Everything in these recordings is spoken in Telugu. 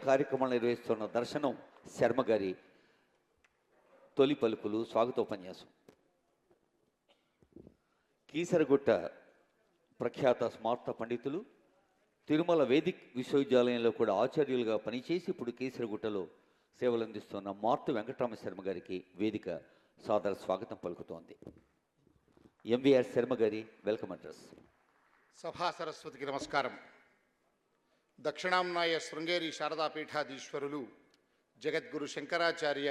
కార్యక్రమాలు నిర్వహిస్తున్న దర్శనం శర్మ గారి తొలి పలుకులు స్వాగతోపన్యాసం. కీసరగుట్ట ప్రఖ్యాత స్మార్త పండితులు, తిరుమల వేదిక్ విశ్వవిద్యాలయంలో కూడా ఆచార్యులుగా పనిచేసి ఇప్పుడు కీసరగుట్టలో సేవలందిస్తున్న మార్తు వెంకటరామ శర్మ గారికి వేదిక సాదర స్వాగతం పలుకుతోంది. ఎంవీఆర్ శర్మ గారి వెల్కమ్ అడ్రస్. సభా సరస్వతికి నమస్కారం. దక్షిణాంనాయ శృంగేరి శారదాపీఠాధీశ్వరులు జగద్గురు శంకరాచార్య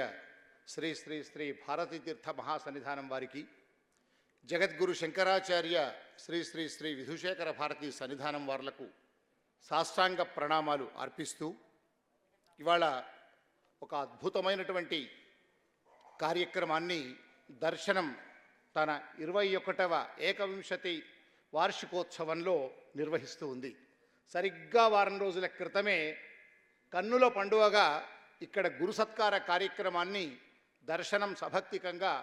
శ్రీ శ్రీ శ్రీ భారతీతీర్థ మహాసన్నిధానం వారికి, జగద్గురు శంకరాచార్య శ్రీ శ్రీ శ్రీ విధుశేఖర భారతీ సన్నిధానం వారులకు సాష్టాంగ ప్రణామాలు అర్పిస్తూ, ఇవాళ ఒక అద్భుతమైనటువంటి కార్యక్రమాన్ని దర్శనం తన 21వ ఏకవింశతి వార్షికోత్సవంలో నిర్వహిస్తూ ఉంది. సరిగ్గా వారం రోజుల క్రితమే కన్నుల పండుగగా ఇక్కడ గురు సత్కార కార్యక్రమాన్ని దర్శనం సభక్తికంగా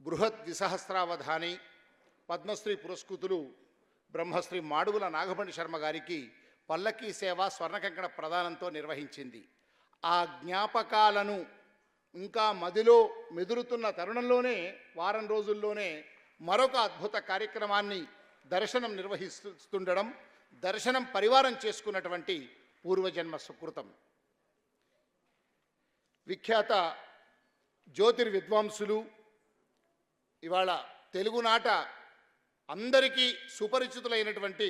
బృహద్ ద్విసహస్రావధాని పద్మశ్రీ పురస్కృతులు బ్రహ్మశ్రీ మాడుగుల నాగమణి శర్మ గారికి పల్లకీ సేవ స్వర్ణకంకణ ప్రదానంతో నిర్వహించింది. ఆ జ్ఞాపకాలను ఇంకా మదిలో మెదులుతున్న తరుణంలోనే వారం రోజుల్లోనే మరొక అద్భుత కార్యక్రమాన్ని దర్శనం నిర్వహిస్తుండడం దర్శనం పరివారం చేసుకున్నటువంటి పూర్వజన్మ సుకృతం. విఖ్యాత జ్యోతిర్విద్వాంసులు, ఇవాళ తెలుగునాట అందరికీ సుపరిచితులైనటువంటి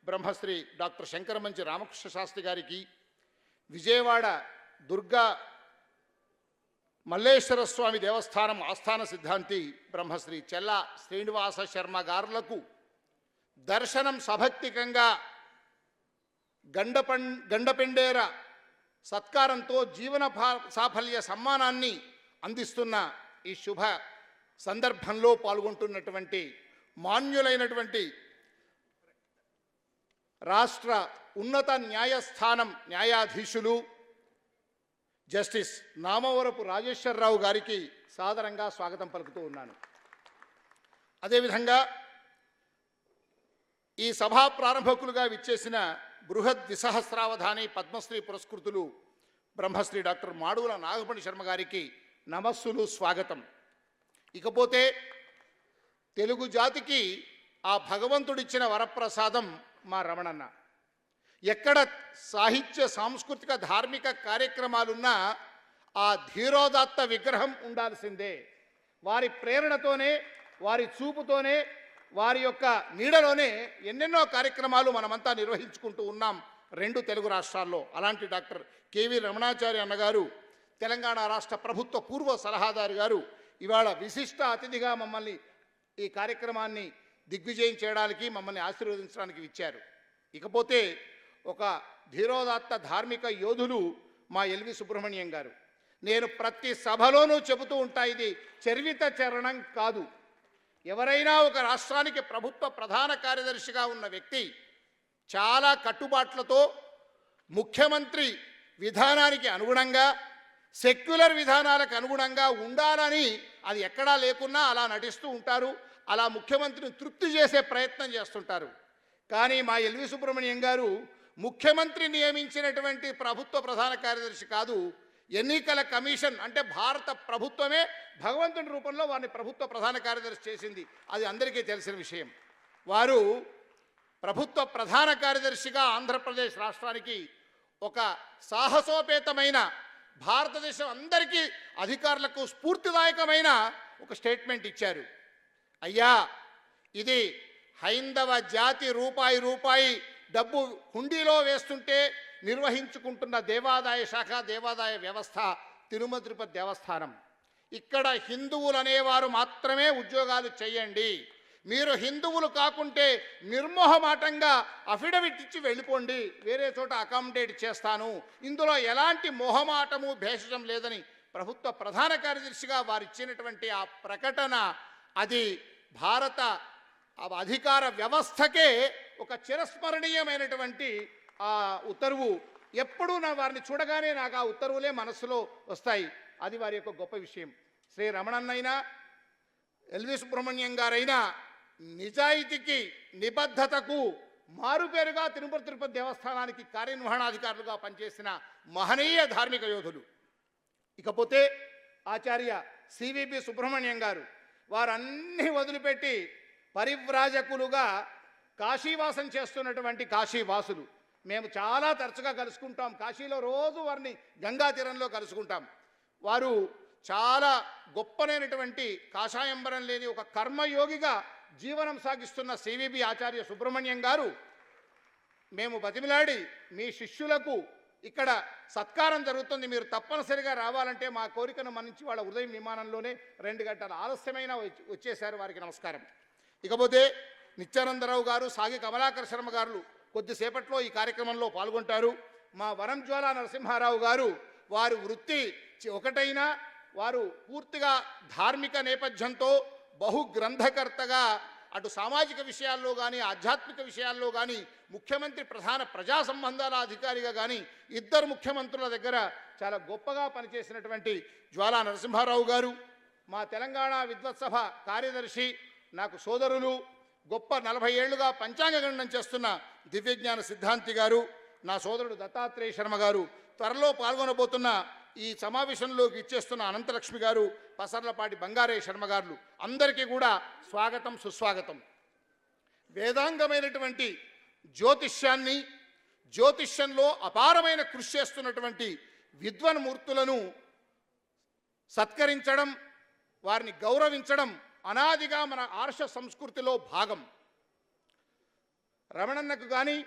బ్రహ్మశ్రీ డాక్టర్ శంకరమంచి రామకృష్ణ శాస్త్రి గారికి, విజయవాడ దుర్గా మల్లేశ్వర స్వామి దేవస్థానం ఆస్థాన సిద్ధాంతి బ్రహ్మశ్రీ చెల్లా శ్రీనివాస శర్మ గారులకు దర్శనం సభక్తికంగా గండపెండేర సత్కారంతో జీవన సాఫల్య సమ్మానాన్ని అందిస్తున్న ఈ శుభ సందర్భంలో పాల్గొంటున్నటువంటి మాన్యులైనటువంటి రాష్ట్ర ఉన్నత న్యాయస్థానం న్యాయాధీశులు జస్టిస్ నామవరపు రాజేశ్వరరావు గారికి సాదరంగా స్వాగతం పలుకుతూ ఉన్నాను. అదేవిధంగా ఈ సభా ప్రారంభకులుగా విచ్చేసిన బృహద్ ద్విసహస్రావధాని పద్మశ్రీ పురస్కృతులు బ్రహ్మశ్రీ డాక్టర్ మాడుగుల నాగమణి శర్మ గారికి నమస్సులు, స్వాగతం. ఇకపోతే తెలుగు జాతికి ఆ భగవంతుడిచ్చిన వరప్రసాదం మా రమణన్న. ఎక్కడ సాహిత్య సాంస్కృతిక ధార్మిక కార్యక్రమాలున్నా ఆ ధీరోదాత్త విగ్రహం ఉండాల్సిందే. వారి ప్రేరణతోనే, వారి చూపుతోనే, వారి యొక్క నీడలోనే ఎన్నెన్నో కార్యక్రమాలు మనమంతా నిర్వహించుకుంటూ ఉన్నాం 2 తెలుగు రాష్ట్రాల్లో. అలాంటి డాక్టర్ కేవి రమణాచార్య అన్నగారు, తెలంగాణ రాష్ట్ర ప్రభుత్వ పూర్వ సలహాదారు గారు ఇవాళ విశిష్ట అతిథిగా మమ్మల్ని ఈ కార్యక్రమాన్ని దిగ్విజయం చేయడానికి, మమ్మల్ని ఆశీర్వదించడానికి ఇచ్చారు. ఇకపోతే ఒక ధీరోదాత్త ధార్మిక యోధులు మా ఎల్వి సుబ్రహ్మణ్యం గారు. నేను ప్రతి సభలోనూ చెబుతూ ఉంటా, ఇది చర్విత చరణం కాదు. ఎవరైనా ఒక రాష్ట్రానికి ప్రభుత్వ ప్రధాన కార్యదర్శిగా ఉన్న వ్యక్తి చాలా కట్టుబాట్లతో ముఖ్యమంత్రి విధానానికి అనుగుణంగా, సెక్యులర్ విధానాలకు అనుగుణంగా ఉండాలని అది ఎక్కడా లేకున్నా అలా నటిస్తూ ఉంటారు. అలా ముఖ్యమంత్రిని తృప్తి చేసే ప్రయత్నం చేస్తుంటారు. కానీ మా ఎల్వి సుబ్రహ్మణ్యం గారు ముఖ్యమంత్రి నియమించినటువంటి ప్రభుత్వ ప్రధాన కార్యదర్శి కాదు, ఎన్నికల కమిషన్ అంటే భారత ప్రభుత్వమే భగవంతుని రూపంలో వారిని ప్రభుత్వ ప్రధాన కార్యదర్శి చేసింది. అది అందరికీ తెలిసిన విషయం. వారు ప్రభుత్వ ప్రధాన కార్యదర్శిగా ఆంధ్రప్రదేశ్ రాష్ట్రానికి ఒక సాహసోపేతమైన, భారతదేశం అందరికీ అధికారులకు స్ఫూర్తిదాయకమైన ఒక స్టేట్మెంట్ ఇచ్చారు. అయ్యా, ఇది హైందవ జాతి రూపాయి డబ్బు హుండీలో వేస్తుంటే నిర్వహించుకుంటున్న దేవాదాయ శాఖ, దేవాదాయ వ్యవస్థ తిరుమల తిరుపతి దేవస్థానం. ఇక్కడ హిందువులు అనేవారు మాత్రమే ఉద్యోగాలు చేయండి. మీరు హిందువులు కాకుంటే నిర్మోహమాటంగా అఫిడవిట్ ఇచ్చి వెళ్ళిపోండి, వేరే చోట అకామిడేట్ చేస్తాను. ఇందులో ఎలాంటి మొహమాటము భేషజం లేదని ప్రభుత్వ ప్రధాన కార్యదర్శిగా వారు ఇచ్చినటువంటి ఆ ప్రకటన, అది భారత అధికార వ్యవస్థకే ఒక చిరస్మరణీయమైనటువంటి ఆ ఉత్తర్వు. ఎప్పుడూ వారిని చూడగానే నాకు ఆ ఉత్తర్వులే మనస్సులో వస్తాయి. అది వారి యొక్క గొప్ప విషయం. శ్రీ రమణన్నైనా, ఎల్వి సుబ్రహ్మణ్యం గారైనా నిజాయితీకి, నిబద్ధతకు మారుపేరుగా తిరుపతి దేవస్థానానికి కార్యనిర్వహణాధికారులుగా పనిచేసిన మహనీయ ధార్మిక యోధులు. ఇకపోతే ఆచార్య సివిపి సుబ్రహ్మణ్యం గారు, వారన్నీ వదిలిపెట్టి పరివ్రాజకులుగా కాశీవాసం చేస్తున్నటువంటి కాశీవాసులు. మేము చాలా తరచుగా కలుసుకుంటాం, కాశీలో రోజు వారిని గంగా తీరంలో కలుసుకుంటాం. వారు చాలా గొప్పనైనటువంటి కాషాయంబరం లేని ఒక కర్మయోగిగా జీవనం సాగిస్తున్న సివిబి ఆచార్య సుబ్రహ్మణ్యం గారు, మేము బతిమిలాడి మీ శిష్యులకు ఇక్కడ సత్కారం జరుగుతుంది, మీరు తప్పనిసరిగా రావాలంటే మా కోరికను మన్నించి వాళ్ళ ఉదయం విమానంలోనే 2 గంటల ఆలస్యమైన వచ్చేశారు. వారికి నమస్కారం. ఇకపోతే నిత్యానందరావు గారు, సాగి కమలాకర్ శర్మ గారు కొద్దిసేపట్లో ఈ కార్యక్రమంలో పాల్గొంటారు. మా వరంజ్వాల నరసింహారావు గారు, వారి వృత్తి ఒకటైనా వారు పూర్తిగా ధార్మిక నేపథ్యంతో బహుగ్రంథకర్తగా అటు సామాజిక విషయాల్లో కానీ ఆధ్యాత్మిక విషయాల్లో కానీ ముఖ్యమంత్రి ప్రధాన ప్రజా సంబంధాల అధికారిగా కానీ ఇద్దరు ముఖ్యమంత్రుల దగ్గర చాలా గొప్పగా పనిచేసినటువంటి జ్వాలా నరసింహారావు గారు, మా తెలంగాణ విద్వత్సభ కార్యదర్శి, నాకు సోదరులు, గొప్ప 40 ఏళ్లుగా పంచాంగ గణనం చేస్తున్న దివ్యజ్ఞాన సిద్ధాంతి గారు, నా సోదరుడు దత్తాత్రేయ శర్మ గారు, త్వరలో పాల్గొనబోతున్న ఈ సమావేశంలోకి ఇచ్చేస్తున్న అనంతలక్ష్మి గారు, పసర్లపాటి బంగారయ్య శర్మ గారు, అందరికీ కూడా స్వాగతం, సుస్వాగతం. వేదాంగమైనటువంటి జ్యోతిష్యాన్ని, జ్యోతిష్యంలో అపారమైన కృషి చేస్తున్నటువంటి విద్వన్మూర్తులను సత్కరించడం, వారిని గౌరవించడం అనాదిగా మన ఆర్ష సంస్కృతిలో భాగం. రమణన్నకు కానీ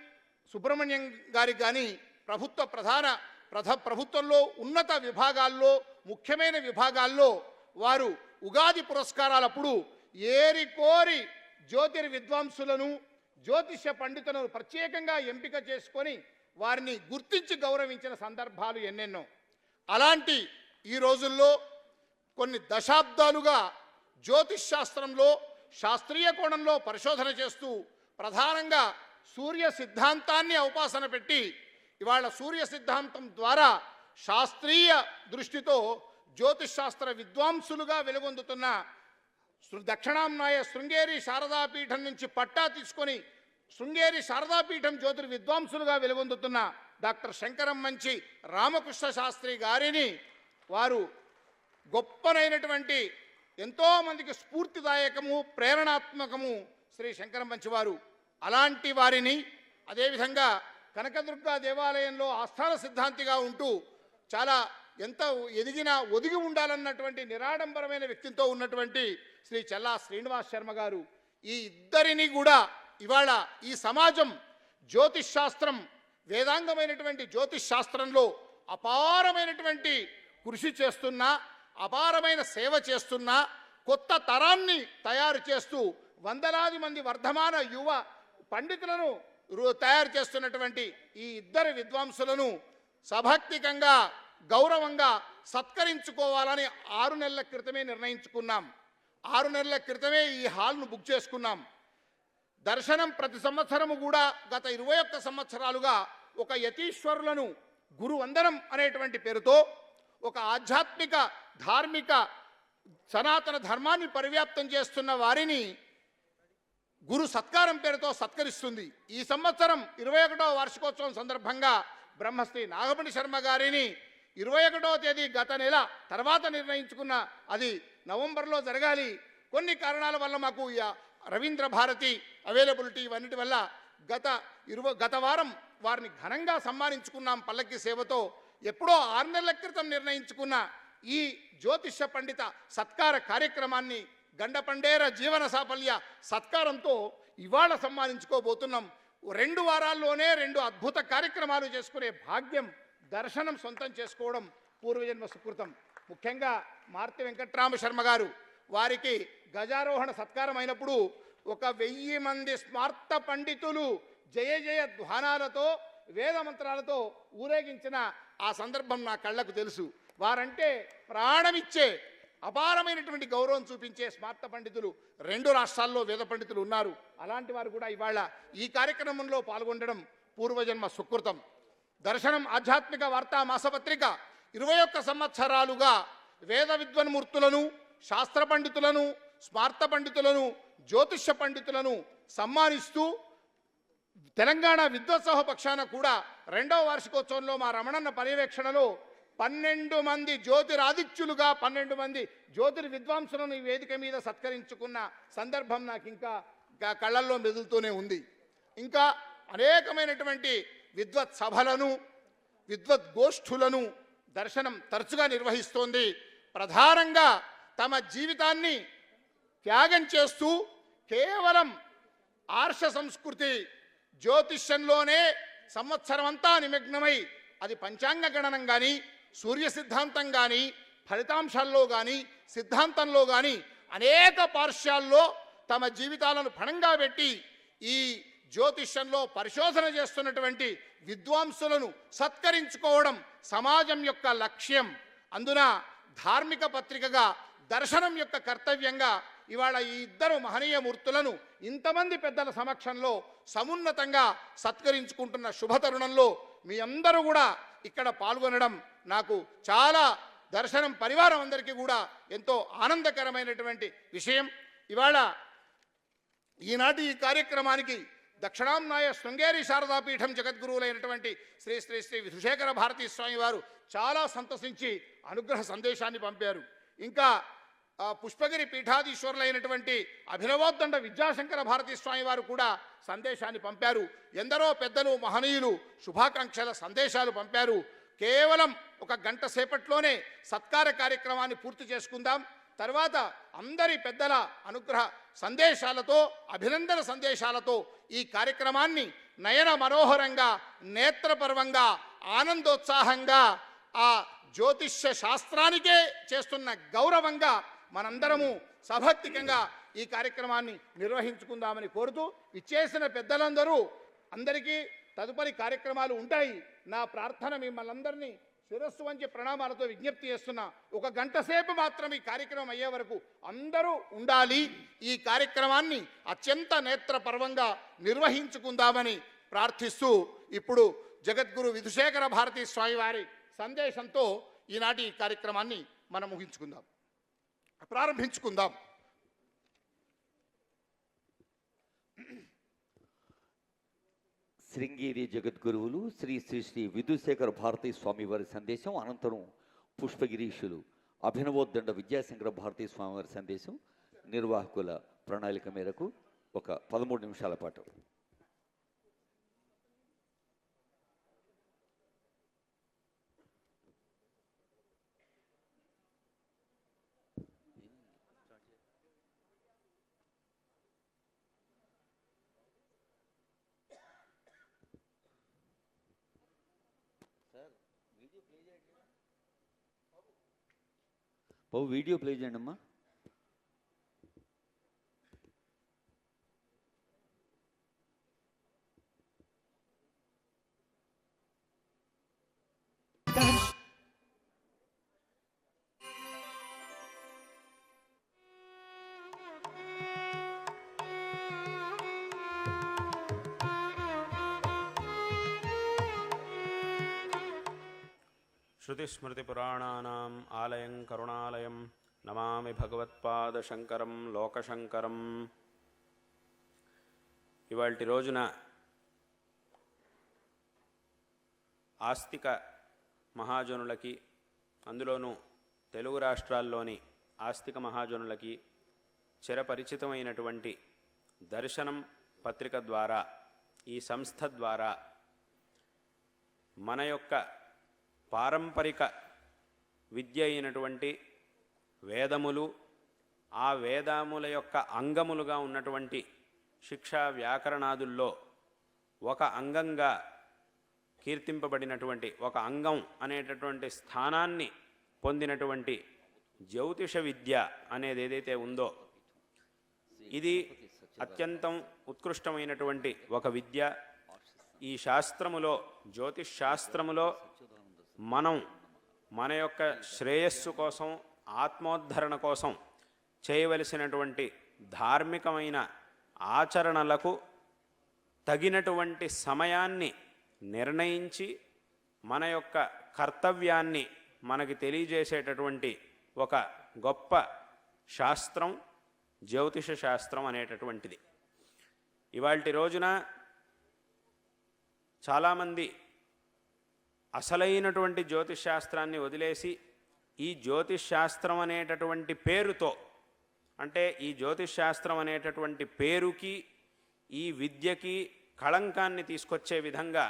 సుబ్రహ్మణ్యం గారికి కానీ ప్రభుత్వంలో ఉన్నత విభాగాల్లో, ముఖ్యమైన విభాగాల్లో వారు ఉగాది పురస్కారాలప్పుడు ఏరికోరి జ్యోతిర్విద్వాంసులను, జ్యోతిష్య పండితులను ప్రత్యేకంగా ఎంపిక చేసుకొని వారిని గుర్తించి గౌరవించిన సందర్భాలు ఎన్నెన్నో. అలాంటి ఈ రోజుల్లో కొన్ని దశాబ్దాలుగా జ్యోతిష్ శాస్త్రంలో శాస్త్రీయ కోణంలో పరిశోధన చేస్తూ ప్రధానంగా సూర్య సిద్ధాంతాన్ని అవపాసన పెట్టి ఇవాళ సూర్య సిద్ధాంతం ద్వారా శాస్త్రీయ దృష్టితో జ్యోతిష్ శాస్త్ర విద్వాంసులుగా వెలుగొందుతున్న దక్షిణాంనాయ శృంగేరి శారదాపీఠం నుంచి పట్టా తీసుకొని శృంగేరి శారదాపీఠం జ్యోతిర్విద్వాంసులుగా వెలుగొందుతున్న డాక్టర్ శంకరం మంచి రామకృష్ణ శాస్త్రి గారిని, వారు గొప్పనైనటువంటి ఎంతోమందికి స్ఫూర్తిదాయకము, ప్రేరణాత్మకము శ్రీ శంకరం మంచివారు. అలాంటి వారిని, అదేవిధంగా కనకదుర్గా దేవాలయంలో ఆస్థాన సిద్ధాంతిగా ఉంటూ చాలా ఎంత ఎదిగినా ఒదిగి ఉండాలన్నటువంటి నిరాడంబరమైన వ్యక్తితో ఉన్నటువంటి శ్రీ చల్లా శ్రీనివాస్ శర్మ గారు, ఈ ఇద్దరిని కూడా ఇవాళ ఈ సమాజం జ్యోతిష్ శాస్త్రం, వేదాంగమైనటువంటి జ్యోతిష్ శాస్త్రంలో అపారమైనటువంటి కృషి చేస్తున్నా, అపారమైన సేవ చేస్తున్నా, కొత్త తరాన్ని తయారు చేస్తూ వందలాది మంది వర్ధమాన యువ పండితులను తయారు చేస్తున్నటువంటి ఈ ఇద్దరు విద్వాంసులను సభక్తికంగా, గౌరవంగా సత్కరించుకోవాలని 6 నెలల క్రితమే నిర్ణయించుకున్నాం. 6 నెలల క్రితమే ఈ హాల్ను బుక్ చేసుకున్నాం. దర్శనం ప్రతి సంవత్సరము కూడా గత 21 సంవత్సరాలుగా ఒక యతీశ్వరులను గురువందనం అనేటువంటి పేరుతో ఒక ఆధ్యాత్మిక, ధార్మిక, సనాతన ధర్మాన్ని పరివ్యాప్తం చేస్తున్న వారిని గురు సత్కారం పేరుతో సత్కరిస్తుంది. ఈ సంవత్సరం 21వ వార్షికోత్సవం సందర్భంగా బ్రహ్మశ్రీ నాగమణి శర్మ గారిని 21వ తేదీ గత నెల తర్వాత నిర్ణయించుకున్న, అది నవంబర్లో జరగాలి. కొన్ని కారణాల వల్ల మాకు రవీంద్ర భారతి అవైలబిలిటీ ఇవన్నిటి వల్ల గత వారం వారిని ఘనంగా సన్మానించుకున్నాం పల్లకి సేవతో. ఎప్పుడో 6 నెలల క్రితం నిర్ణయించుకున్న ఈ జ్యోతిష పండిత సత్కార కార్యక్రమాన్ని గండపండేర జీవన సాఫల్య సత్కారంతో ఇవాళ సన్మానించుకోబోతున్నాం. 2 వారాల్లోనే 2 అద్భుత కార్యక్రమాలు చేసుకునే భాగ్యం, దర్శనం సొంతం చేసుకోవడం పూర్వజన్మ సుకృతం. ముఖ్యంగా మార్తి వెంకట్రామ శర్మ గారు, వారికి గజారోహణ సత్కారం అయినప్పుడు 1000 మంది స్మార్త పండితులు జయ జయ ధ్వానాలతో, వేద మంత్రాలతో ఊరేగించిన ఆ సందర్భం నా కళ్ళకు తెలుసు. వారంటే ప్రాణమిచ్చే, అపారమైనటువంటి గౌరవం చూపించే స్మార్త పండితులు 2 రాష్ట్రాల్లో వేద పండితులు ఉన్నారు. అలాంటి వారు కూడా ఇవాళ ఈ కార్యక్రమంలో పాల్గొనడం పూర్వజన్మ సుకృతం. దర్శనం ఆధ్యాత్మిక వార్తా మాసపత్రిక 21 సంవత్సరాలుగా వేద విద్వన్మూర్తులను, శాస్త్ర పండితులను, స్మార్త పండితులను, జ్యోతిష పండితులను సన్మానిస్తూ తెలంగాణ విద్వత్సహ పక్షాన కూడా 2వ వార్షికోత్సవంలో మా రమణన్న పర్యవేక్షణలో 12 మంది జ్యోతిరాదిత్యులుగా 12 మంది జ్యోతిర్విద్వాంసులను ఈ వేదిక మీద సత్కరించుకున్న సందర్భం నాకు ఇంకా కళ్ళల్లో మెదులుతూనే ఉంది. ఇంకా అనేకమైనటువంటి విద్వత్ సభలను విద్వత్ గోష్ఠులను దర్శనం తరచుగా నిర్వహిస్తోంది. ప్రధానంగా తమ జీవితాన్ని త్యాగం చేస్తూ కేవలం ఆర్ష సంస్కృతి జ్యోతిష్యంలోనే సంవత్సరం అంతా నిమగ్నమై అది పంచాంగ గణనం కానీ సూర్య సిద్ధాంతం కానీ ఫలితాంశాల్లో కానీ సిద్ధాంతంలో కానీ అనేక పార్శ్యాల్లో తమ జీవితాలను పణంగా పెట్టి ఈ జ్యోతిష్యంలో పరిశోధన చేస్తున్నటువంటి విద్వాంసులను సత్కరించుకోవడం సమాజం యొక్క లక్ష్యం. అందున ధార్మిక పత్రికగా దర్శనం యొక్క కర్తవ్యంగా ఇవాళ ఈ ఇద్దరు మహనీయ మూర్తులను ఇంతమంది పెద్దల సమక్షంలో సమున్నతంగా సత్కరించుకుంటున్న శుభతరుణంలో మీ అందరూ కూడా ఇక్కడ పాల్గొనడం నాకు చాలా దర్శనం పరివారం అందరికీ కూడా ఎంతో ఆనందకరమైనటువంటి విషయం. ఇవాళ ఈనాటి ఈ కార్యక్రమానికి దక్షిణాంనాయ శృంగేరి శారదాపీఠం జగద్గురువులైనటువంటి శ్రీ శ్రీ శ్రీ విధుశేఖర భారతీ స్వామి వారు చాలా సంతసించి అనుగ్రహ సందేశాన్ని పంపారు. ఇంకా పుష్పగిరి పీఠాధీశ్వరులైనటువంటి అభినవోద్దండ విద్యాశంకర భారతీ స్వామి వారు కూడా సందేశాన్ని పంపారు. ఎందరో పెద్దలు మహనీయులు శుభాకాంక్షల సందేశాలు పంపారు. కేవలం ఒక గంట సేపట్లోనే సత్కార కార్యక్రమాన్ని పూర్తి చేసుకుందాం. తర్వాత అందరి పెద్దల అనుగ్రహ సందేశాలతో అభినందన సందేశాలతో ఈ కార్యక్రమాన్ని నయన మనోహరంగా నేత్రపర్వంగా ఆనందోత్సాహంగా ఆ జ్యోతిష్య శాస్త్రానికే చేస్తున్న గౌరవంగా మనందరము సభక్తికంగా ఈ కార్యక్రమాన్ని నిర్వహించుకుందామని కోరుతూ ఇచ్చేసిన పెద్దలందరూ అందరికీ తదుపరి కార్యక్రమాలు ఉంటాయి. నా ప్రార్థన మిమ్మల్ని అందరినీ శిరస్సు వంచి ప్రణామాలతో విజ్ఞప్తి చేస్తున్నా. ఒక గంట సేపు మాత్రం ఈ కార్యక్రమం అయ్యే వరకు అందరూ ఉండాలి. ఈ కార్యక్రమాన్ని అత్యంత నేత్రపర్వంగా నిర్వహించుకుందామని ప్రార్థిస్తూ ఇప్పుడు జగద్గురు విధుశేఖర భారతీ స్వామి వారి సందేశంతో ఈనాటి ఈ కార్యక్రమాన్ని మనం ముగించుకుందాం, ప్రారంభించుకుందాం. శృంగేరి జగద్గురువులు శ్రీ శ్రీ శ్రీ విధుశేఖర భారతీ స్వామి వారి సందేశం అనంతరం పుష్పగిరీషులు అభినవోద్దండ విద్యాశంకర భారతీ స్వామి వారి సందేశం నిర్వాహకుల ప్రణాళిక మేరకు ఒక 13 నిమిషాల పాటు. వీడియో ప్లే చేయండి అమ్మా. श्रुतिस्मृतिपुराणानाम् आलयं करुणालयं नमामि भगवत्पादशंकरं लोकशंकरं. ఇవాల్టి రోజున ఆస్తిక మహాజనులకి, అందులోనూ తెలుగు రాష్ట్రాల్లోని ఆస్తిక మహాజనులకి చిరపరిచితమైనటువంటి దర్శనం పత్రిక ద్వారా, ఈ సంస్థ ద్వారా మన యొక్క పారంపరిక విద్య అయినటువంటి వేదములు, ఆ వేదముల యొక్క అంగములుగా ఉన్నటువంటి శిక్షా వ్యాకరణాదుల్లో ఒక అంగంగా కీర్తింపబడినటువంటి, ఒక అంగం అనేటటువంటి స్థానాన్ని పొందినటువంటి జ్యోతిష విద్య అనేది ఏదైతే ఉందో, ఇది అత్యంతం ఉత్కృష్టమైనటువంటి ఒక విద్య. ఈ శాస్త్రములో, జ్యోతిష్ శాస్త్రములో మనం మన యొక్క శ్రేయస్సు కోసం, ఆత్మోద్ధరణ కోసం చేయవలసినటువంటి ధార్మికమైన ఆచరణలకు తగినటువంటి సమయాన్ని నిర్ణయించి మన యొక్క కర్తవ్యాన్ని మనకి తెలియజేసేటటువంటి ఒక గొప్ప శాస్త్రం జ్యోతిష శాస్త్రం అనేటటువంటిది. ఇవాల్టి రోజున చాలామంది అసలైనటువంటి జ్యోతిష్ శాస్త్రాన్ని వదిలేసి ఈ జ్యోతిష్ శాస్త్రం అనేటటువంటి పేరుతో, అంటే ఈ జ్యోతిష్ శాస్త్రం అనేటటువంటి పేరుకి ఈ విద్యకి కళంకాన్ని తీసుకొచ్చే విధంగా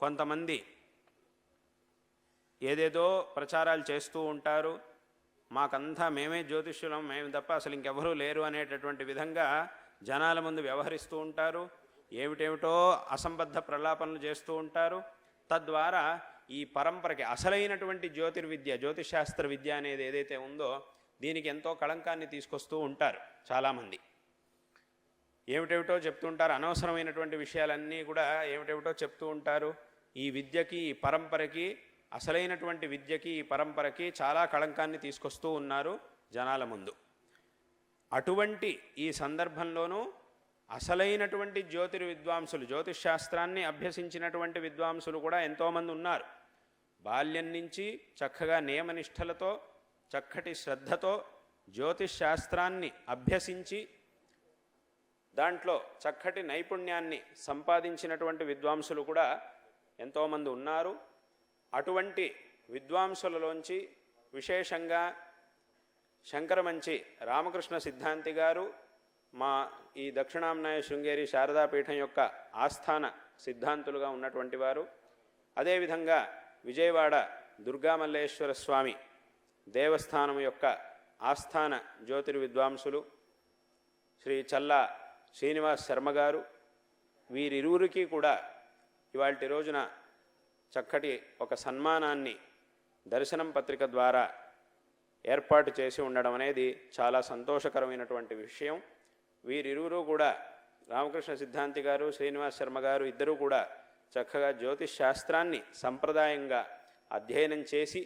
కొంతమంది ఏదేదో ప్రచారాలు చేస్తూ ఉంటారు. మాకంతా మేమే జ్యోతిష్యులం, మేము తప్ప అసలు ఇంకెవరూ లేరు అనేటటువంటి విధంగా జనాల ముందు వ్యవహరిస్తూ ఉంటారు. ఏమిటేమిటో అసంబద్ధ ప్రలాపనలు చేస్తూ ఉంటారు. తద్వారా ఈ పరంపరకి అసలైనటువంటి జ్యోతిర్విద్య, జ్యోతిశాస్త్ర విద్య అనేది ఏదైతే ఉందో దీనికి ఎంతో కళంకాన్ని తీసుకొస్తూ ఉంటారు చాలామంది. ఏమిటేమిటో చెప్తూ ఉంటారు, అనవసరమైనటువంటి విషయాలన్నీ కూడా ఏమిటేమిటో చెప్తూ ఉంటారు. ఈ విద్యకి, ఈ పరంపరకి, అసలైనటువంటి విద్యకి, ఈ పరంపరకి చాలా కళంకాన్ని తీసుకొస్తూ ఉన్నారు జనాల ముందు. అటువంటి ఈ సందర్భంలోనూ అసలైనటువంటి జ్యోతిర్విద్వాంసులు, జ్యోతిషాస్త్రాన్ని అభ్యసించినటువంటి విద్వాంసులు కూడా ఎంతోమంది ఉన్నారు. బాల్యం నుంచి చక్కగా నియమనిష్టలతో, చక్కటి శ్రద్ధతో జ్యోతిషాస్త్రాన్ని అభ్యసించి దాంట్లో చక్కటి నైపుణ్యాన్ని సంపాదించినటువంటి విద్వాంసులు కూడా ఎంతోమంది ఉన్నారు. అటువంటి విద్వాంసులలోంచి విశేషంగా శంకరమంచి రామకృష్ణ సిద్ధాంతి గారు మా ఈ దక్షిణాంనాయ శృంగేరి శారదాపీఠం యొక్క ఆస్థాన సిద్ధాంతులుగా ఉన్నటువంటి వారు. అదేవిధంగా విజయవాడ దుర్గామల్లేశ్వర స్వామి దేవస్థానం యొక్క ఆస్థాన జ్యోతిర్విద్వాంసులు శ్రీ చల్లా శ్రీనివాస్ శర్మ గారు. వీరిరువురికి కూడా ఇవాల్టి రోజున చక్కటి ఒక సన్మానాన్ని దర్శనం పత్రిక ద్వారా ఏర్పాటు చేసి ఉండడం అనేది చాలా సంతోషకరమైనటువంటి విషయం. వీరిరువురు కూడా, రామకృష్ణ సిద్ధాంతి గారు, శ్రీనివాస్ శర్మ గారు ఇద్దరూ కూడా చక్కగా జ్యోతిష్ శాస్త్రాన్ని సంప్రదాయంగా అధ్యయనం చేసి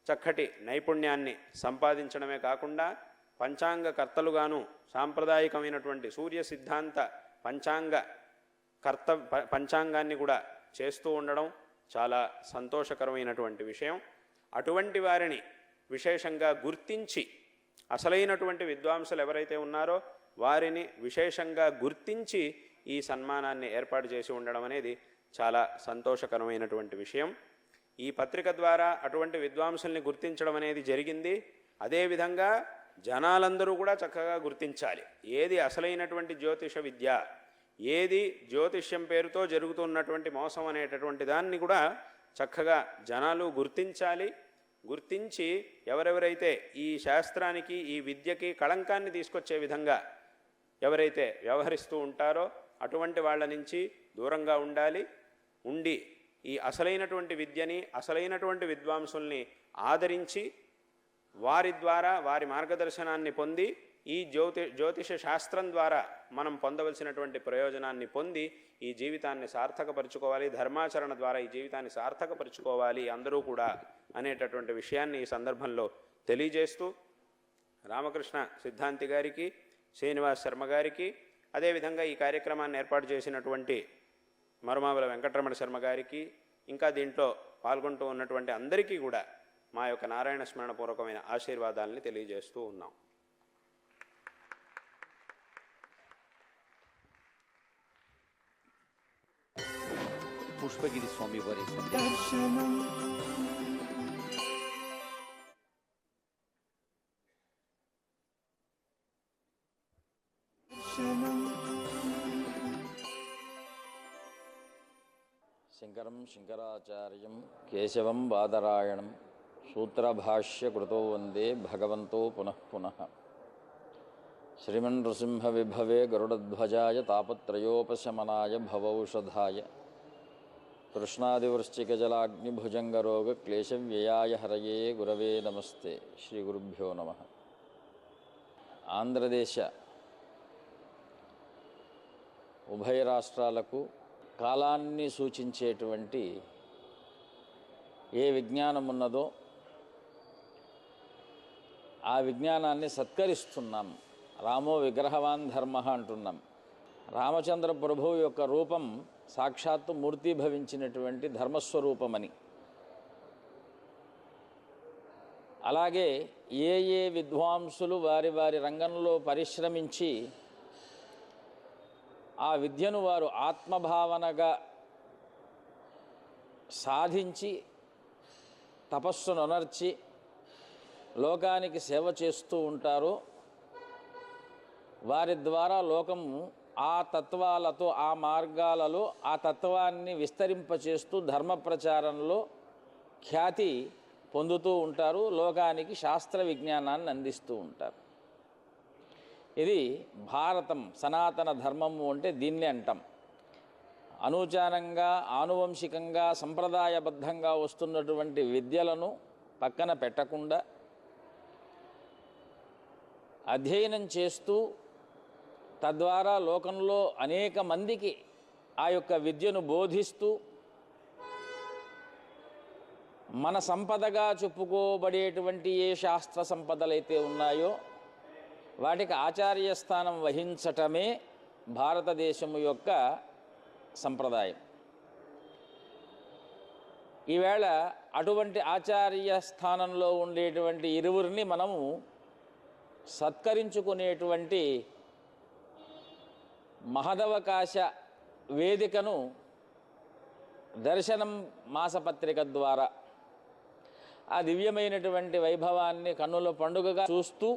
చక్కటి నైపుణ్యాన్ని సంపాదించడమే కాకుండా పంచాంగ కర్తలుగాను సాంప్రదాయకమైనటువంటి సూర్య సిద్ధాంత పంచాంగాన్ని కూడా చేస్తూ ఉండడం చాలా సంతోషకరమైనటువంటి విషయం. అటువంటి వారిని విశేషంగా గుర్తించి, అసలైనటువంటి విద్వాంసులు ఎవరైతే ఉన్నారో వారిని విశేషంగా గుర్తించి ఈ సన్మానాన్ని ఏర్పాటు చేసి ఉండడం అనేది చాలా సంతోషకరమైనటువంటి విషయం. ఈ పత్రిక ద్వారా అటువంటి విద్వాంసుల్ని గుర్తించడం అనేది జరిగింది. అదేవిధంగా జనాలందరూ కూడా చక్కగా గుర్తించాలి, ఏది అసలైనటువంటి జ్యోతిష విద్య, ఏది జ్యోతిష్యం పేరుతో జరుగుతున్నటువంటి మోసం అనేటటువంటి దాన్ని కూడా చక్కగా జనాలు గుర్తించాలి. గుర్తించి ఎవరెవరైతే ఈ శాస్త్రానికి, ఈ విద్యకి కళంకాన్ని తీసుకొచ్చే విధంగా ఎవరైతే వ్యవహరిస్తూ ఉంటారో అటువంటి వాళ్ళ నుంచి దూరంగా ఉండి ఈ అసలైనటువంటి విద్యని, అసలైనటువంటి విద్వాంసుల్ని ఆదరించి వారి ద్వారా వారి మార్గదర్శనాన్ని పొంది ఈ జ్యోతిష శాస్త్రం ద్వారా మనం పొందవలసినటువంటి ప్రయోజనాన్ని పొంది ఈ జీవితాన్ని సార్థకపరుచుకోవాలి, ధర్మాచరణ ద్వారా ఈ జీవితాన్ని సార్థకపరుచుకోవాలి అందరూ కూడా అనేటటువంటి విషయాన్ని ఈ సందర్భంలో తెలియజేస్తూ రామకృష్ణ సిద్ధాంతి గారికి, శ్రీనివాస్ శర్మ గారికి, అదేవిధంగా ఈ కార్యక్రమాన్ని ఏర్పాటు చేసినటువంటి మరుమావుల వెంకటరమణ శర్మ గారికి, ఇంకా దీంట్లో పాల్గొంటూ ఉన్నటువంటి అందరికీ కూడా మా యొక్క నారాయణ స్మరణపూర్వకమైన ఆశీర్వాదాలని తెలియజేస్తూ ఉన్నాం. పుష్పగిరి స్వామి వారి శంకరం శంకరాచార్యం కేశవం బాదరాయణం సూత్రభాష్యకృతో వందే భగవంతో పునః పునః. శ్రీమన్నృసింహ విభవే గరుడధ్వజాయ తాపత్రయోపశమనాయ భవౌషధాయ కృష్ణాదివృశ్చికజలాగ్నిభుజంగరోగ క్లేశవ్యయాయ హరయే గురవే నమస్తే. శ్రీ గురుభ్యో నమః. ఆంధ్రదేశ ఉభయ రాష్ట్రాలకు కాలాన్ని సూచించేటువంటి ఏ విజ్ఞానం ఉన్నదో ఆ విజ్ఞానాన్ని సత్కరిస్తున్నాం. రామో విగ్రహవాన్ ధర్మ అంటున్నాం. రామచంద్ర ప్రభువు యొక్క రూపం సాక్షాత్తు మూర్తిభవించినటువంటి ధర్మస్వరూపమని, అలాగే ఏ ఏ విద్వాంసులు వారి వారి రంగంలో పరిశ్రమించి ఆ విద్యను వారు ఆత్మభావనగా సాధించి తపస్సును అనర్చి లోకానికి సేవ చేస్తూ ఉంటారో వారి ద్వారా లోకము ఆ తత్వాలతో ఆ మార్గాలలో ఆ తత్వాన్ని విస్తరింపచేస్తూ ధర్మ ప్రచారంలో ఖ్యాతి పొందుతూ ఉంటారు, లోకానికి శాస్త్ర విజ్ఞానాన్ని అందిస్తూ ఉంటారు. ఇది భారతం, సనాతన ధర్మము అంటే దీన్ని అంటాం. అనూచానంగా ఆనువంశికంగా సంప్రదాయబద్ధంగా వస్తున్నటువంటి విద్యలను పక్కన పెట్టకుండా అధ్యయనం చేస్తూ తద్వారా లోకంలో అనేక మందికి ఆ యొక్క విద్యను బోధిస్తూ మన సంపదగా చెప్పుకోబడేటువంటి ఏ శాస్త్ర సంపదలైతే ఉన్నాయో వాటికి ఆచార్య స్థానం వహించటమే భారతదేశము యొక్క సంప్రదాయం. ఈవేళ అటువంటి ఆచార్య స్థానంలో ఉండేటువంటి ఇరువురిని మనము సత్కరించుకునేటువంటి మహదవకాశ వేదికను దర్శనం మాసపత్రిక ద్వారా ఆ దివ్యమైనటువంటి వైభవాన్ని కన్నుల పండుగగా చూస్తూ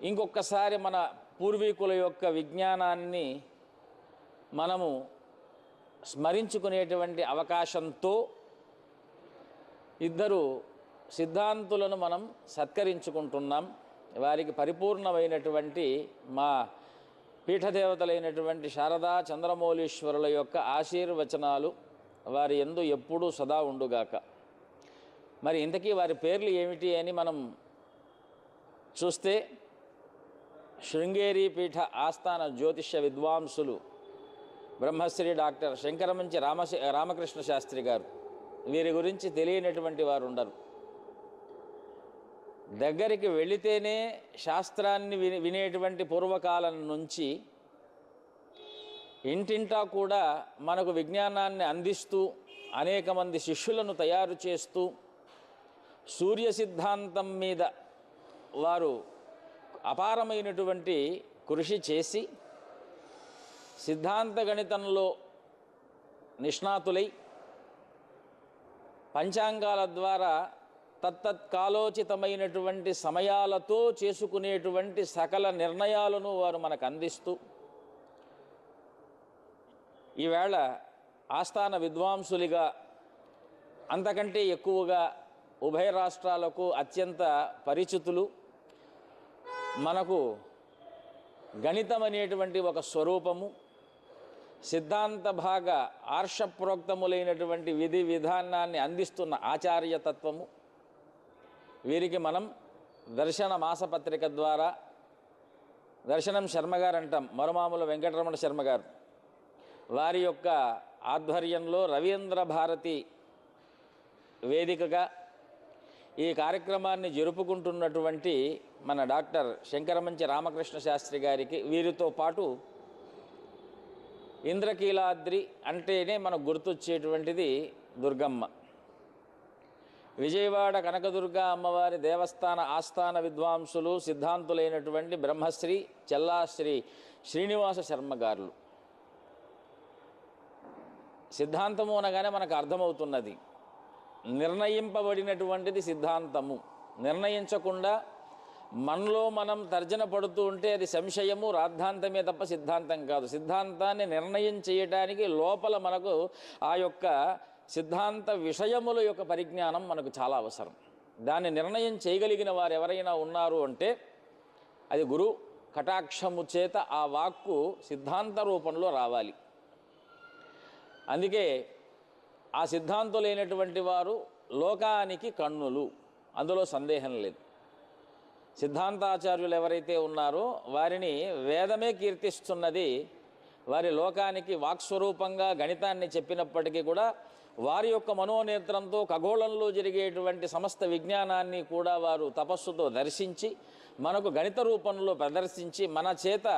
ఇంకొకసారి మన పూర్వీకుల యొక్క విజ్ఞానాన్ని మనము స్మరించుకునేటువంటి అవకాశంతో ఇద్దరు సిద్ధాంతులను మనం సత్కరించుకుంటున్నాం. వారికి పరిపూర్ణమైనటువంటి మా పీఠదేవతలైనటువంటి శారదా చంద్రమౌళీశ్వరుల యొక్క ఆశీర్వచనాలు వారి యందు ఎప్పుడూ సదా ఉండుగాక. మరి ఇంతకీ వారి పేర్లు ఏమిటి అని మనం చూస్తే శృంగేరి పీఠ ఆస్థాన జ్యోతిష్య విద్వాంసులు బ్రహ్మశ్రీ డాక్టర్ శంకరమంచి రామకృష్ణ శాస్త్రి గారు. వీరి గురించి తెలియనటువంటి వారు ఉండరు. దగ్గరికి వెళితేనే శాస్త్రాన్ని వినేటువంటి పూర్వకాలం నుంచి ఇంటింటా కూడా మనకు విజ్ఞానాన్ని అందిస్తూ అనేక మంది శిష్యులను తయారు చేస్తూ సూర్య సిద్ధాంతం మీద వారు అపారమైనటువంటి కృషి చేసి సిద్ధాంత గణితంలో నిష్ణాతులై పంచాంగాల ద్వారా తత్తత్కాలోచితమైనటువంటి సమయాలతో చేసుకునేటువంటి సకల నిర్ణయాలను వారు మనకు అందిస్తూ ఈవేళ ఆస్థాన విద్వాంసులుగా అంతకంటే ఎక్కువగా ఉభయ రాష్ట్రాలకు అత్యంత పరిచితులు. మనకు గణితం అనేటువంటి ఒక స్వరూపము, సిద్ధాంత భాగ ఆర్షప్రోక్తములైనటువంటి విధి విధానాన్ని అందిస్తున్న ఆచార్యతత్వము. వీరికి మనం దర్శన మాసపత్రిక ద్వారా దర్శనం శర్మగారు అంటాం, మరుమాముల వెంకటరమణ శర్మగారు. వారి యొక్క ఆధ్వర్యంలో రవీంద్ర భారతి వేదికగా ఈ కార్యక్రమాన్ని జరుపుకుంటున్నటువంటి మన డాక్టర్ శంకరమంచి రామకృష్ణ శాస్త్రి గారికి, వీరితో పాటు ఇంద్రకీలాద్రి అంటేనే మనకు గుర్తొచ్చేటువంటిది దుర్గమ్మ, విజయవాడ కనకదుర్గ అమ్మవారి దేవస్థాన ఆస్థాన విద్వాంసులు సిద్ధాంతులైనటువంటి బ్రహ్మశ్రీ చెల్లాశ్రీ శ్రీనివాస శర్మ గారు. సిద్ధాంతము అనగానే మనకు అర్థమవుతున్నది, నిర్ణయింపబడినటువంటిది సిద్ధాంతము. నిర్ణయించకుండా మనలో మనం తర్జన పడుతూ ఉంటే అది సంశయము, రాద్ధాంతమే తప్ప సిద్ధాంతం కాదు. సిద్ధాంతాన్ని నిర్ణయం చేయడానికి లోపల మనకు ఆ యొక్క సిద్ధాంత విషయముల యొక్క పరిజ్ఞానం మనకు చాలా అవసరం. దాన్ని నిర్ణయం చేయగలిగిన వారు ఎవరైనా ఉన్నారు అంటే అది గురు కటాక్షము చేత ఆ వాక్కు సిద్ధాంత రూపంలో రావాలి. అందుకే ఆ సిద్ధాంతులైనటువంటి వారు లోకానికి కన్నులు, అందులో సందేహం లేదు. సిద్ధాంతాచార్యులు ఎవరైతే ఉన్నారో వారిని వేదమే కీర్తిస్తున్నది. వారి లోకానికి వాక్స్వరూపంగా గణితాన్ని చెప్పినప్పటికీ కూడా వారి యొక్క మనోనేత్రంతో ఖగోళంలో జరిగేటువంటి సమస్త విజ్ఞానాన్ని కూడా వారు తపస్సుతో దర్శించి మనకు గణిత రూపంలో ప్రదర్శించి మన చేత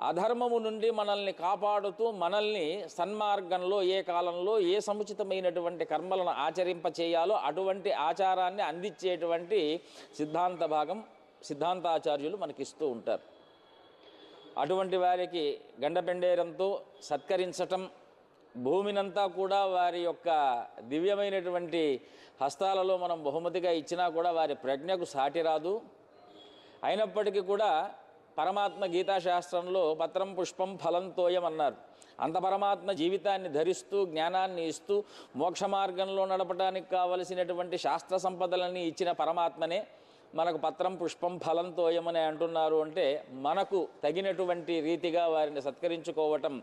అధర్మము నుండి మనల్ని కాపాడుతూ మనల్ని సన్మార్గంలో ఏ కాలంలో ఏ సముచితమైనటువంటి కర్మలను ఆచరింపచేయాలో అటువంటి ఆచారాన్ని అందించేటువంటి సిద్ధాంత భాగం సిద్ధాంతాచార్యులు మనకిస్తూ ఉంటారు. అటువంటి వారికి గండపెండేరంతో సత్కరించటం, భూమినంతా కూడా వారి యొక్క దివ్యమైనటువంటి హస్తాలలో మనం బహుమతిగా ఇచ్చినా కూడా వారి ప్రజ్ఞకు సాటి రాదు. అయినప్పటికీ కూడా పరమాత్మ గీతాశాస్త్రంలో పత్రం పుష్పం ఫలం తోయం అన్నారు. అంత పరమాత్మ జీవితాన్ని ధరిస్తూ జ్ఞానాన్ని ఇస్తూ మోక్ష మార్గంలో నడపడానికి కావలసినటువంటి శాస్త్ర సంపదలన్నీ ఇచ్చిన పరమాత్మనే మనకు పత్రం పుష్పం ఫలం తోయమని అంటున్నారు. అంటే మనకు తగినటువంటి రీతిగా వారిని సత్కరించుకోవటం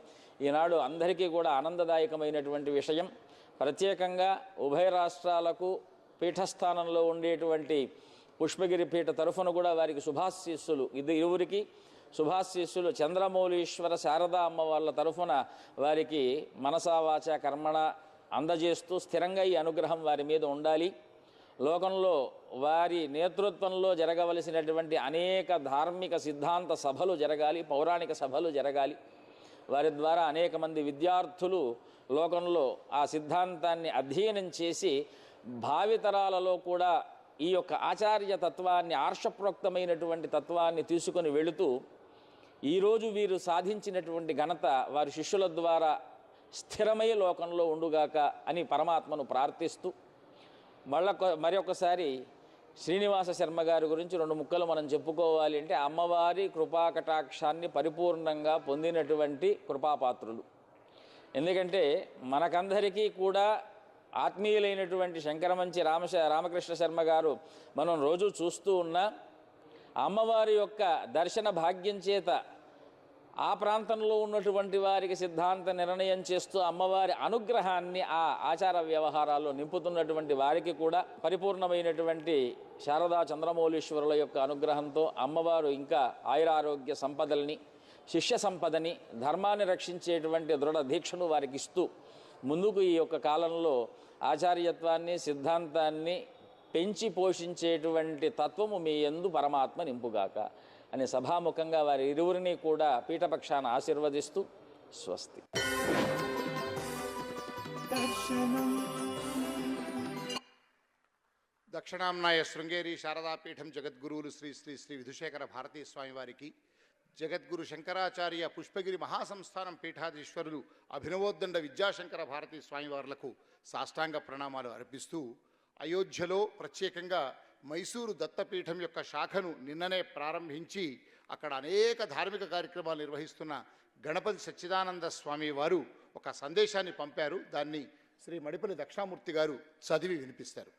ఈనాడు అందరికీ కూడా ఆనందదాయకమైనటువంటి విషయం. ప్రత్యేకంగా ఉభయ రాష్ట్రాలకు పీఠస్థానంలో ఉండేటువంటి పుష్పగిరి పీఠ తరఫున కూడా వారికి శుభాశీస్సులు, ఇరువురికి శుభాశీస్సులు చంద్రమౌళీశ్వర శారదా అమ్మ వాళ్ళ తరఫున వారికి మనసా వాచ కర్మణ అందజేస్తూ స్థిరంగా ఈ అనుగ్రహం వారి మీద ఉండాలి. లోకంలో వారి నేతృత్వంలో జరగవలసినటువంటి అనేక ధార్మిక సిద్ధాంత సభలు జరగాలి, పౌరాణిక సభలు జరగాలి. వారి ద్వారా అనేక మంది విద్యార్థులు లోకంలో ఆ సిద్ధాంతాన్ని అధ్యయనం చేసి భావితరాలలో కూడా ఈ యొక్క ఆచార్య తత్వాన్ని, ఆర్షప్రోక్తమైనటువంటి తత్వాన్ని తీసుకొని వెళుతూ ఈరోజు వీరు సాధించినటువంటి ఘనత వారి శిష్యుల ద్వారా స్థిరమై లోకంలో ఉండుగాక అని పరమాత్మను ప్రార్థిస్తూ మరొకసారి శ్రీనివాస శర్మ గారి గురించి రెండు ముక్కలు మనం చెప్పుకోవాలి అంటే అమ్మవారి కృపాకటాక్షాన్ని పరిపూర్ణంగా పొందినటువంటి కృపాపాత్రులు. ఎందుకంటే మనకందరికీ కూడా ఆత్మీయులైనటువంటి శంకరమంచి రామకృష్ణ శర్మ గారు మనం రోజు చూస్తూ ఉన్న అమ్మవారి యొక్క దర్శన భాగ్యం చేత ఆ ప్రాంతంలో ఉన్నటువంటి వారికి సిద్ధాంత నిర్ణయం చేస్తూ అమ్మవారి అనుగ్రహాన్ని ఆ ఆచార వ్యవహారాల్లో నింపుతున్నటువంటి వారికి కూడా పరిపూర్ణమైనటువంటి శారదా చంద్రమౌళీశ్వరుల యొక్క అనుగ్రహంతో అమ్మవారు ఇంకా ఆయురారోగ్య సంపదల్ని, శిష్య సంపదని, ధర్మాన్ని రక్షించేటువంటి దృఢ దీక్షను వారికి ఇస్తూ ముందుకు ఈ యొక్క కాలంలో ఆచార్యత్వాన్ని, సిద్ధాంతాన్ని పెంచి పోషించేటువంటి తత్వము మీ యందు పరమాత్మ నింపుగాక అని సభాముఖంగా వారి ఇరువురిని కూడా పీఠపక్షాన ఆశీర్వదిస్తూ స్వస్తి. దక్షిణాంనాయ శృంగేరి శారదాపీఠం జగద్గురువులు శ్రీ శ్రీ శ్రీ విధుశేఖర భారతీ స్వామి వారికి, జగద్గురు శంకరాచార్య పుష్పగిరి మహాసంస్థానం పీఠాధీశ్వరులు అభినవోద్దండ విద్యాశంకర భారతీ స్వామివార్లకు సాష్టాంగ ప్రణామాలు అర్పిస్తూ, అయోధ్యలో ప్రత్యేకంగా మైసూరు దత్తపీఠం యొక్క శాఖను నిన్ననే ప్రారంభించి అక్కడ అనేక ధార్మిక కార్యక్రమాలు నిర్వహిస్తున్న గణపతి సచ్చిదానంద స్వామి వారు ఒక సందేశాన్ని పంపారు. దాన్ని శ్రీ మడిపల్లి దక్షామూర్తి గారు చదివి వినిపిస్తారు.